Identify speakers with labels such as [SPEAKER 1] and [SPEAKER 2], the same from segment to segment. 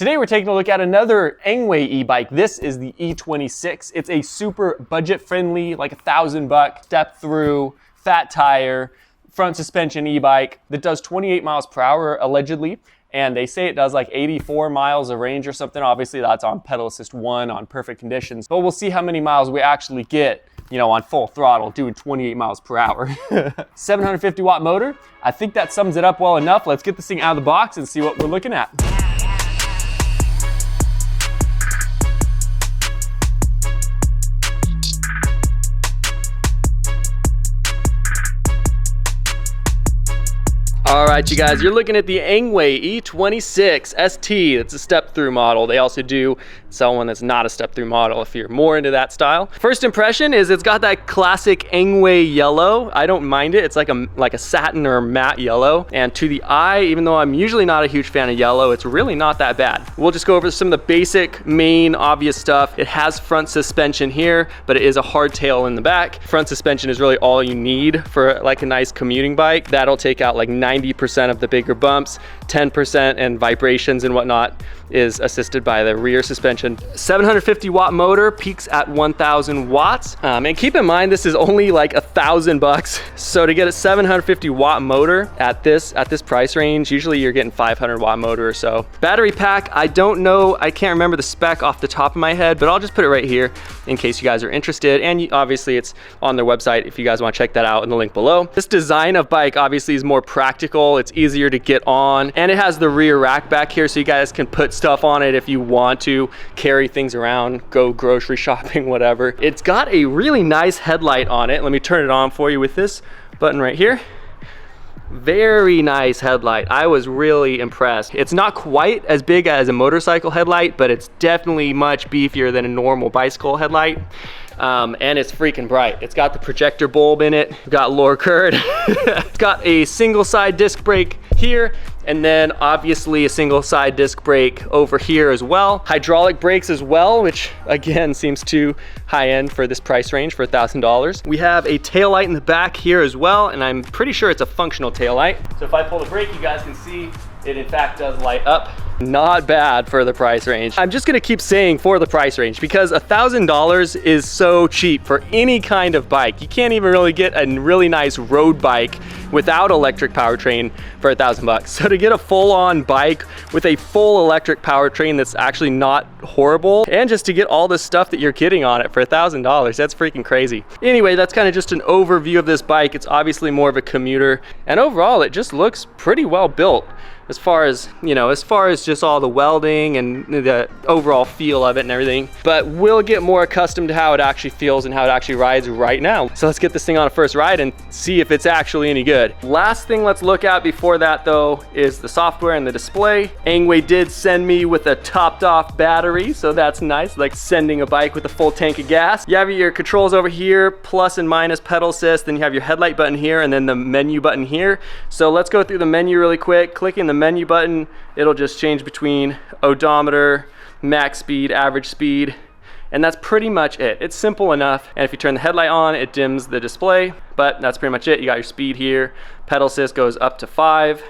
[SPEAKER 1] Today we're taking a look at another Engwe e-bike. This is the E26. It's a super budget-friendly, like $1,000 step-through, fat tire, front suspension e-bike that does 28 miles per hour allegedly. And they say it does like 84 miles of range or something. Obviously that's on pedal assist 1 on perfect conditions, but we'll see how many miles we actually get, you know, on full throttle doing 28 miles per hour. 750 watt motor. I think that sums it up well enough. Let's get this thing out of the box and see what we're looking at. All right, you guys, you're looking at the Engwe E26 ST. It's a step-through model. They also do sell one that's not a step-through model if you're more into that style. First impression is it's got that classic Engwe yellow. I don't mind it. It's like a satin or matte yellow. And to the eye, even though I'm usually not a huge fan of yellow, it's really not that bad. We'll just go over some of the basic, main, obvious stuff. It has front suspension here, but it is a hardtail in the back. Front suspension is really all you need for like a nice commuting bike. That'll take out like 90% of the bigger bumps, 10% and vibrations and whatnot is assisted by the rear suspension. 750 watt motor, peaks at 1000 watts. And keep in mind, this is only like $1,000. So to get a 750 watt motor at this price range, usually you're getting 500 watt motor or so. Battery pack, I don't know, I can't remember the spec off the top of my head, but I'll just put it right here in case you guys are interested. And obviously it's on their website if you guys want to check that out in the link below. This design of bike obviously is more practical. It's easier to get on, and it has the rear rack back here so you guys can put stuff on it if you want to carry things around, go grocery shopping, whatever. It's got a really nice headlight on it. Let me turn it on for you with this button right here. Very nice headlight. I was really impressed. It's not quite as big as a motorcycle headlight, but it's definitely much beefier than a normal bicycle headlight. And it's freaking bright. It's got the projector bulb in it. Got lower curd. It's got a single side disc brake here, and then obviously a single side disc brake over here as well. Hydraulic brakes as well, which again seems too high end for this price range for $1,000. We have a tail light in the back here as well, and I'm pretty sure it's a functional tail light. So if I pull the brake, you guys can see it in fact does light up. Not bad for the price range. I'm just gonna keep saying for the price range because $1,000 is so cheap for any kind of bike. You can't even really get a really nice road bike without electric powertrain for $1,000. So to get a full-on bike with a full electric powertrain that's actually not horrible, and just to get all the stuff that you're getting on it for $1,000, that's freaking crazy. Anyway, that's kind of just an overview of this bike. It's obviously more of a commuter, and overall it just looks pretty well built. As far as, you know, as far as just all the welding and the overall feel of it and everything. But we'll get more accustomed to how it actually feels and how it actually rides right now. So let's get this thing on a first ride and see if it's actually any good. Last thing let's look at before that though is the software and the display. Engwe did send me with a topped off battery, so that's nice, like sending a bike with a full tank of gas. You have your controls over here, plus and minus pedal assist, then you have your headlight button here and then the menu button here. So let's go through the menu really quick. Clicking the menu button, it'll just change between odometer, max speed, average speed, and that's pretty much it. It's simple enough. And if you turn the headlight on, it dims the display, but that's pretty much it. You got your speed here. Pedal assist goes up to 5.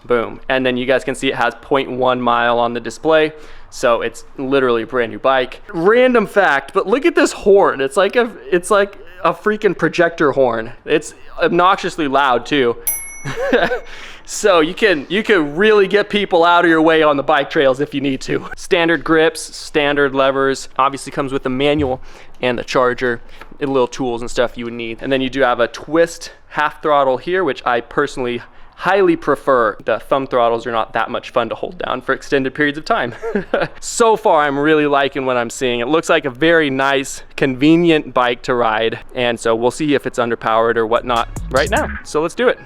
[SPEAKER 1] Boom. And then you guys can see it has 0.1 mile on the display. So it's literally a brand new bike. Random fact, but look at this horn. It's like a freaking projector horn. It's obnoxiously loud too. So you can really get people out of your way on the bike trails if you need to. Standard grips, standard levers, obviously comes with the manual and the charger and little tools and stuff you would need. And then you do have a twist half throttle here, which I personally highly prefer. The thumb throttles are not that much fun to hold down for extended periods of time. So far, I'm really liking what I'm seeing. It looks like a very nice, convenient bike to ride. And so we'll see if it's underpowered or whatnot right now. So let's do it.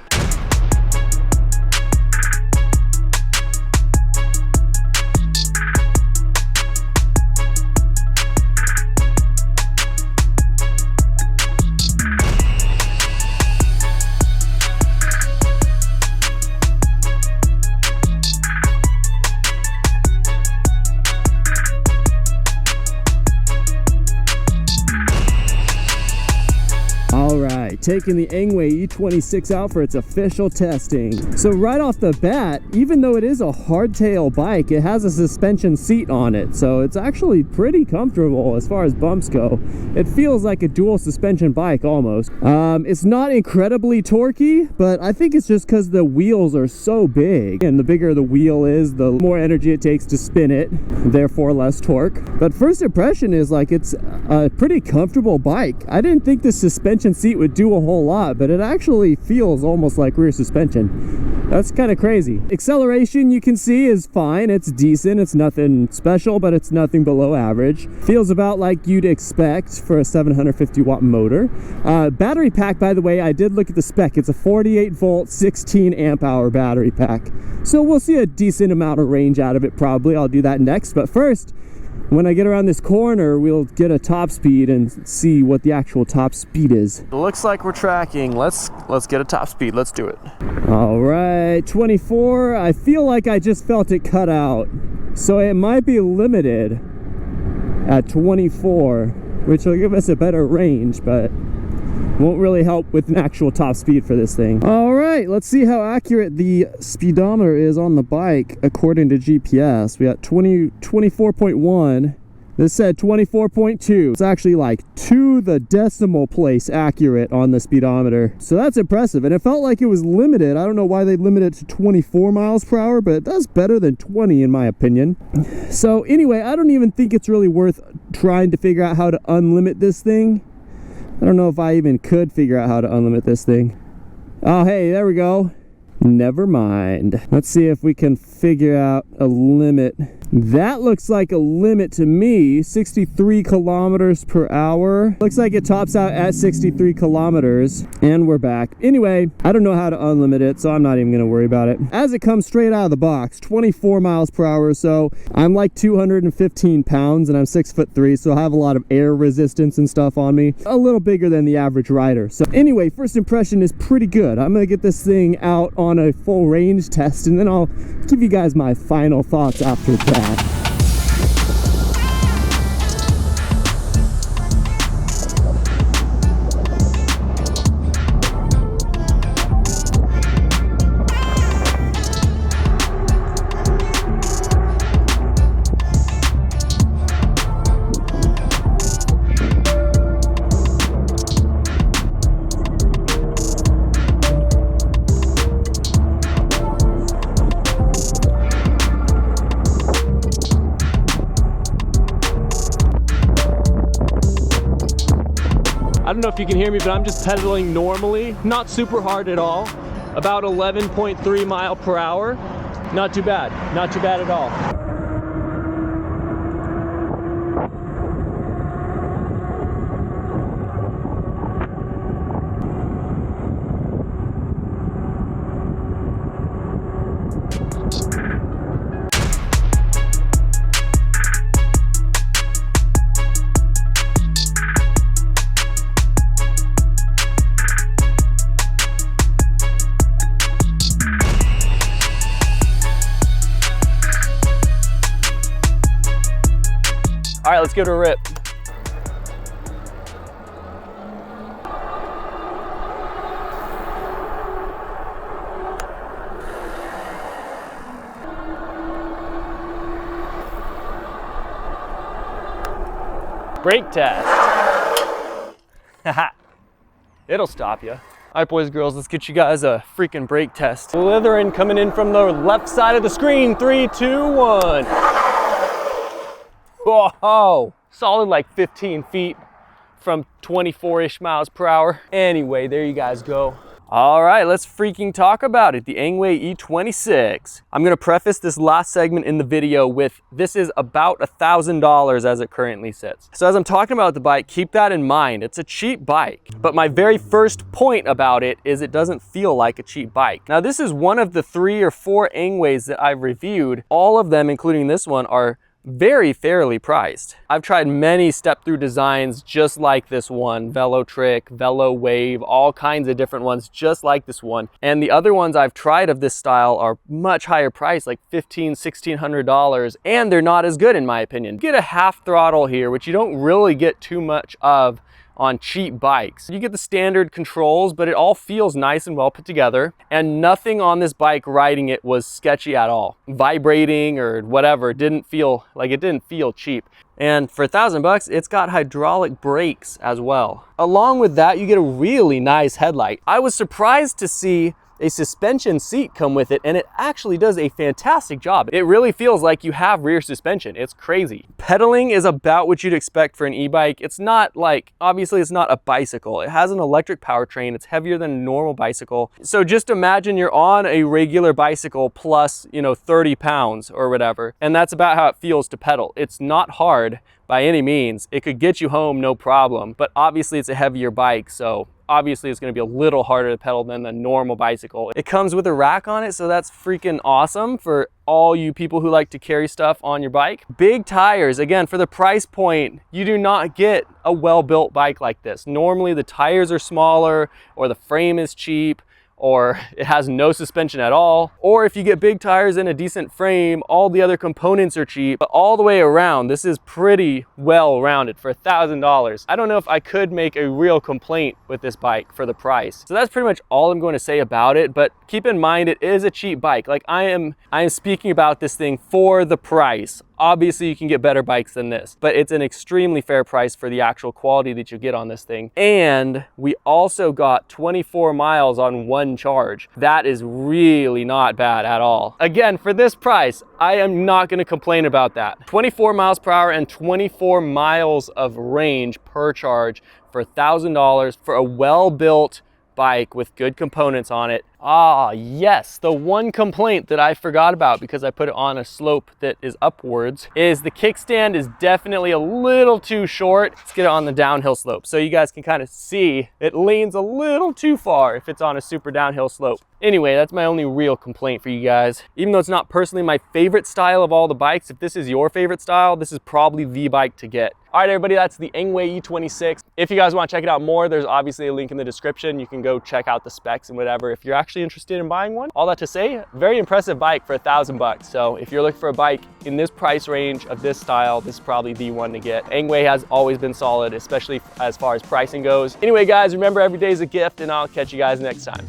[SPEAKER 2] All right,
[SPEAKER 1] right, taking the Engwe E26 out for its official testing. So right off the bat, even though it is a hardtail bike, it has a suspension seat on it. So it's actually pretty comfortable as far as bumps go. It feels like a dual suspension bike almost. It's not incredibly torquey, but I think it's just because the wheels are so big. And the bigger the wheel is, the more energy it takes to spin it, therefore less torque. But first impression is like it's a pretty comfortable bike. I didn't think the suspension seat would do a whole lot, but it actually feels almost like rear suspension. That's kind of crazy. Acceleration, you can see, is fine. It's decent. It's nothing special, but it's nothing below average. Feels about like you'd expect for a 750 watt motor. Battery pack, by the way, I did look at the spec. It's a 48 volt, 16 amp hour battery pack. So we'll see a decent amount of range out of it probably. I'll do that next. But first, when I get around this corner, we'll get a top speed and see what the actual top speed is. It looks like we're tracking. Let's get a top speed. Let's do it. All right, 24. I feel like I just felt it cut out. So it might be limited at 24, which will give us a better range, but won't really help with an actual top speed for this thing. All right, let's see how accurate the speedometer is on the bike according to GPS. We got 24.1. This said 24.2. It's actually like to the decimal place accurate on the speedometer. So that's impressive. And it felt like it was limited. I don't know why they limited it to 24 miles per hour, but that's better than 20 in my opinion. So anyway, I don't even think it's really worth trying to figure out how to unlimit this thing. I don't know if I even could figure out how to unlimit this thing. Oh, hey, there we go. Never mind. Let's see if we can figure out a limit. That looks like a limit to me. 63 kilometers per hour. Looks like it tops out at 63 kilometers. And we're back. Anyway, I don't know how to unlimit it, so I'm not even going to worry about it. As it comes straight out of the box, 24 miles per hour. So I'm like 215 pounds and I'm 6'3", so I have a lot of air resistance and stuff on me. A little bigger than the average rider. So anyway, first impression is pretty good. I'm going to get this thing out on a full range test and then I'll give you guys my final thoughts after that. I don't know if you can hear me, but I'm just pedaling normally, not super hard at all. About 11.3 mile per hour. Not too bad at all. All right, let's give it a rip. Brake test. It'll stop you. All right, boys and girls, let's get you guys a freaking brake test. Slithering coming in from the left side of the screen. 3, 2, 1. Whoa, solid like 15 feet from 24-ish miles per hour. Anyway, there you guys go. All right, let's freaking talk about it, the Engwe E26. I'm gonna preface this last segment in the video with this is about $1,000 as it currently sits. So as I'm talking about the bike, keep that in mind. It's a cheap bike, but my very first point about it is it doesn't feel like a cheap bike. Now this is one of the 3 or 4 Engwes that I've reviewed. All of them, including this one, are very fairly priced. I've tried many step-through designs just like this one, Velo Trick, Velo Wave, all kinds of different ones just like this one. And the other ones I've tried of this style are much higher priced, like $1,500, $1,600, and they're not as good in my opinion. You get a half throttle here, which you don't really get too much of on cheap bikes. You get the standard controls, but it all feels nice and well put together, and nothing on this bike riding it was sketchy at all. Vibrating or whatever, it didn't feel cheap. And for $1,000 it's got hydraulic brakes as well. Along with that, you get a really nice headlight. I was surprised to see a suspension seat come with it, and it actually does a fantastic job. It really feels like you have rear suspension. It's crazy. Pedaling is about what you'd expect for an e-bike. It's not like, obviously it's not a bicycle. It has an electric powertrain. It's heavier than a normal bicycle. So just imagine you're on a regular bicycle plus, 30 pounds or whatever, and that's about how it feels to pedal. It's not hard by any means. It could get you home no problem, but obviously it's a heavier bike, so obviously it's going to be a little harder to pedal than the normal bicycle. It comes with a rack on it, so that's freaking awesome for all you people who like to carry stuff on your bike. Big tires, again, for the price point, you do not get a well-built bike like this. Normally the tires are smaller, or the frame is cheap, or it has no suspension at all. Or if you get big tires and a decent frame, all the other components are cheap. But all the way around, this is pretty well rounded for $1,000. I don't know if I could make a real complaint with this bike for the price. So that's pretty much all I'm going to say about it, but keep in mind it is a cheap bike. Like I am speaking about this thing for the price. Obviously you can get better bikes than this, but it's an extremely fair price for the actual quality that you get on this thing. And we also got 24 miles on one charge. That is really not bad at all. Again, for this price, I am not going to complain about that. 24 miles per hour and 24 miles of range per charge for $1,000 for a well-built bike with good components on it. Ah, yes, the one complaint that I forgot about because I put it on a slope that is upwards is the kickstand is definitely a little too short. Let's get it on the downhill slope so you guys can kind of see it leans a little too far if it's on a super downhill slope. Anyway, that's my only real complaint for you guys. Even though it's not personally my favorite style of all the bikes, if this is your favorite style, this is probably the bike to get. All right, everybody, that's the Engwe E26. If you guys want to check it out more, there's obviously a link in the description. You can go check out the specs and whatever if you're actually interested in buying one. All that to say, very impressive bike for $1,000. So if you're looking for a bike in this price range of this style, this is probably the one to get. Engwe has always been solid, especially as far as pricing goes. Anyway, guys, remember every day is a gift, and I'll catch you guys next time.